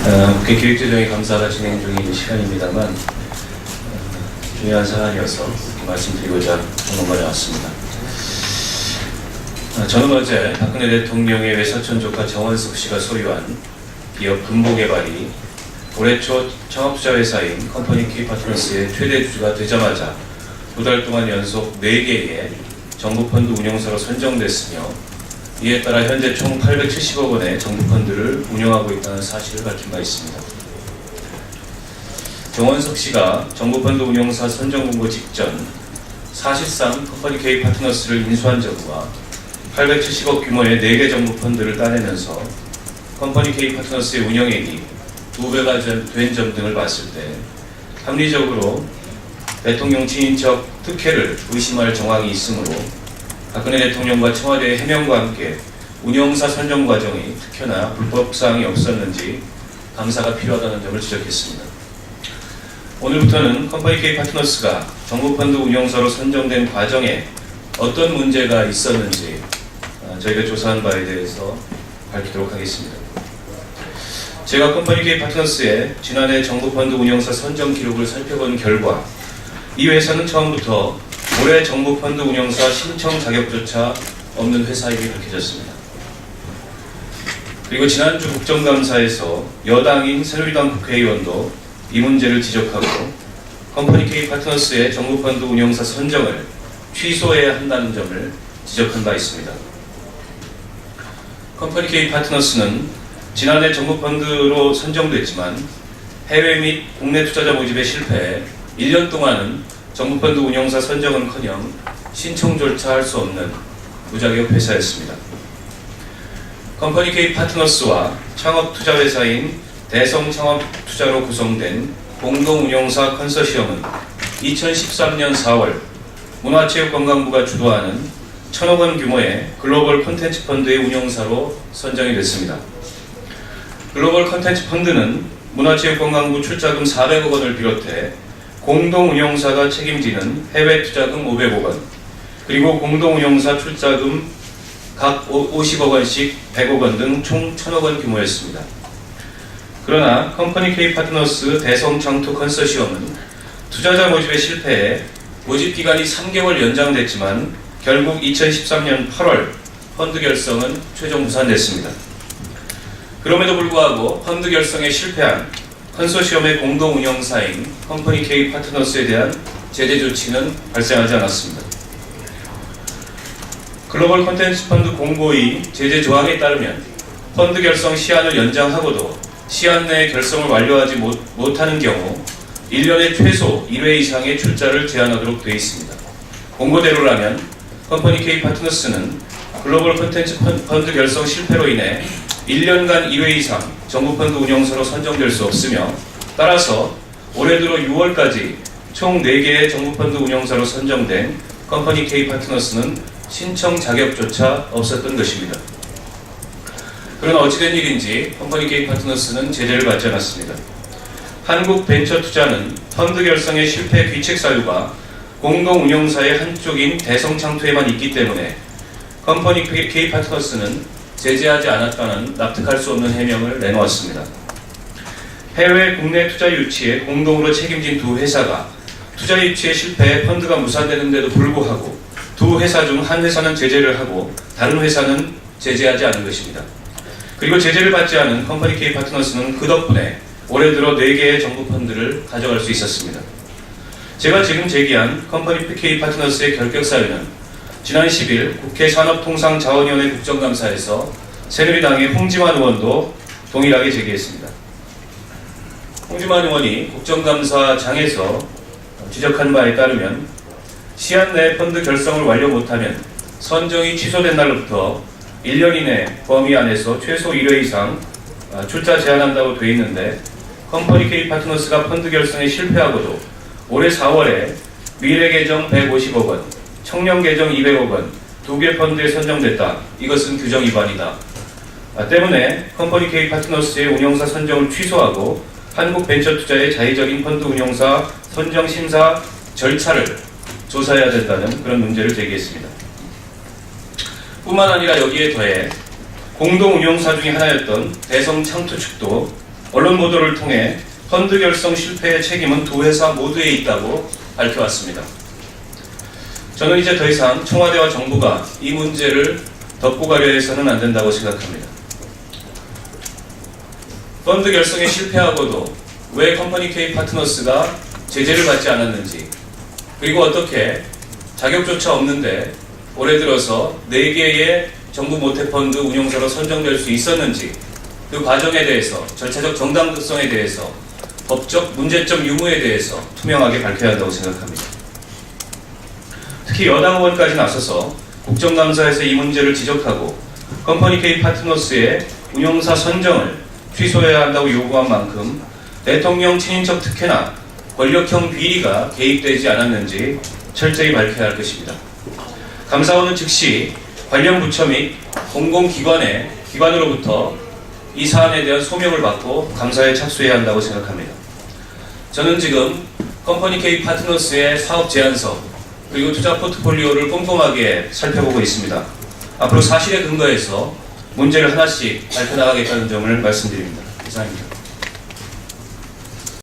국회 기획재정위 감사가 진행 중인 시간입니다만 중요한 사안이어서 말씀드리고자 공문관에 왔습니다. 저는 어제 박근혜 대통령의 외사촌 조카 정원석 씨가 소유한 기업 금보개발이 올해 초 창업투자회사인 컴퍼니 K파트너스의 최대 주주가 되자마자 2달 동안 연속 4개의 정부펀드 운용사로 선정됐으며 이에 따라 현재 총 870억 원의 정부펀드를 운영하고 있다는 사실을 밝힌 바 있습니다. 정원석 씨가 정부펀드 운용사 선정 공고 직전 사실상 컴퍼니 K파트너스를 인수한 점과 870억 규모의 4개 정부펀드를 따내면서 컴퍼니 K파트너스의 운영액이 2배가 된 점 등을 봤을 때 합리적으로 대통령 친인척 특혜를 의심할 정황이 있으므로 박근혜 대통령과 청와대의 해명과 함께 운영사 선정 과정이 특혜나 불법사항이 없었는지 감사가 필요하다는 점을 지적했습니다. 오늘부터는 컴퍼니 K파트너스가 정부펀드 운용사로 선정된 과정에 어떤 문제가 있었는지 저희가 조사한 바에 대해서 밝히도록 하겠습니다. 제가 컴퍼니 K파트너스의 지난해 정부펀드 운용사 선정 기록을 살펴본 결과 이 회사는 처음부터 올해 정부펀드 운용사 신청 자격조차 없는 회사임이 밝혀졌습니다. 그리고 지난주 국정감사에서 여당인 새누리당 국회의원도 이 문제를 지적하고 컴퍼니 K파트너스의 정부펀드 운용사 선정을 취소해야 한다는 점을 지적한 바 있습니다. 컴퍼니 K파트너스는 지난해 정부펀드로 선정됐지만 해외 및 국내 투자자 모집에 실패해 1년 동안은 정부펀드 운용사 선정은커녕 신청조차 할 수 없는 무자격 회사였습니다. 컴퍼니 K파트너스와 창업투자회사인 대성창업투자로 구성된 공동운용사 컨소시엄은 2013년 4월 문화체육관광부가 주도하는 1,000억 원 규모의 글로벌 콘텐츠 펀드의 운용사로 선정이 됐습니다. 글로벌 콘텐츠 펀드는 문화체육관광부 출자금 400억 원을 비롯해 공동운용사가 책임지는 해외 투자금 500억 원, 그리고 공동운용사 출자금 각 50억 원씩 100억 원 등 총 1,000억 원 규모였습니다. 그러나 컴퍼니 K파트너스 대성창투 컨소시엄은 투자자 모집에 실패해 모집 기간이 3개월 연장됐지만 결국 2013년 8월 펀드 결성은 최종 무산됐습니다. 그럼에도 불구하고 펀드 결성에 실패한 컨소시엄의 공동운영사인 컴퍼니 K파트너스에 대한 제재 조치는 발생하지 않았습니다. 글로벌 콘텐츠 펀드 공고의 제재 조항에 따르면 펀드 결성 시한을 연장하고도 시한 내에 결성을 완료하지 못하는 경우 1년에 최소 1회 이상의 출자를 제한하도록 되어 있습니다. 공고대로라면 컴퍼니 K파트너스는 글로벌 콘텐츠 펀드 결성 실패로 인해 1년간 2회 이상 정부펀드 운용사로 선정될 수 없으며 따라서 올해 들어 6월까지 총 4개의 정부펀드 운용사로 선정된 컴퍼니 K파트너스는 신청 자격조차 없었던 것입니다. 그러나 어찌된 일인지 컴퍼니 K파트너스는 제재를 받지 않았습니다. 한국벤처투자는 펀드 결성의 실패 귀책 사유가 공동운용사의 한쪽인 대성창투에만 있기 때문에 컴퍼니 K파트너스는 제재하지 않았다는 납득할 수 없는 해명을 내놓았습니다. 해외 국내 투자 유치에 공동으로 책임진 두 회사가 투자 유치에 실패해 펀드가 무산되는데도 불구하고 두 회사 중 한 회사는 제재를 하고 다른 회사는 제재하지 않은 것입니다. 그리고 제재를 받지 않은 컴퍼니 K파트너스는 그 덕분에 올해 들어 4개의 정부 펀드를 가져갈 수 있었습니다. 제가 지금 제기한 컴퍼니 K파트너스의 결격 사유는 지난 10일 국회 산업통상자원위원회 국정감사에서 새누리당의 홍지만 의원도 동일하게 제기했습니다. 홍지만 의원이 국정감사장에서 지적한 바에 따르면 시한 내에 펀드 결성을 완료 못하면 선정이 취소된 날로부터 1년 이내 범위 안에서 최소 1회 이상 출자 제한한다고 되어 있는데 컴퍼니 K파트너스가 펀드 결성에 실패하고도 올해 4월에 미래계정 150억 원, 청년계정 200억 원, 2개 펀드에 선정됐다. 이것은 규정 위반이다. 때문에 컴퍼니 K파트너스의 운용사 선정을 취소하고 한국벤처투자의 자의적인 펀드 운용사 선정 심사 절차를 조사해야 된다는 그런 문제를 제기했습니다. 뿐만 아니라 여기에 더해 공동운용사 중의 하나였던 대성창투 측도 언론 보도를 통해 펀드 결성 실패의 책임은 두 회사 모두에 있다고 밝혀왔습니다. 저는 이제 더 이상 청와대와 정부가 이 문제를 덮고 가려 해서는 안 된다고 생각합니다. 펀드 결성에 실패하고도 왜 컴퍼니 K 파트너스가 제재를 받지 않았는지, 그리고 어떻게 자격조차 없는데 올해 들어서 4개의 정부 모태펀드 운용사로 선정될 수 있었는지, 그 과정에 대해서, 절차적 정당성에 대해서, 법적 문제점 유무에 대해서 투명하게 밝혀야 한다고 생각합니다. 특히 여당 의원까지 나서서 국정감사에서 이 문제를 지적하고 컴퍼니 K 파트너스의 운용사 선정을 취소해야 한다고 요구한 만큼 대통령 친인척 특혜나 권력형 비리가 개입되지 않았는지 철저히 밝혀야 할 것입니다. 감사원은 즉시 관련 부처 및 공공기관으로부터 이 사안에 대한 소명을 받고 감사에 착수해야 한다고 생각합니다. 저는 지금 컴퍼니 K 파트너스의 사업 제안서 그리고 투자 포트폴리오를 꼼꼼하게 살펴보고 있습니다. 앞으로 사실에 근거해서 문제를 하나씩 밝혀나가겠다는 점을 말씀드립니다. 이상입니다.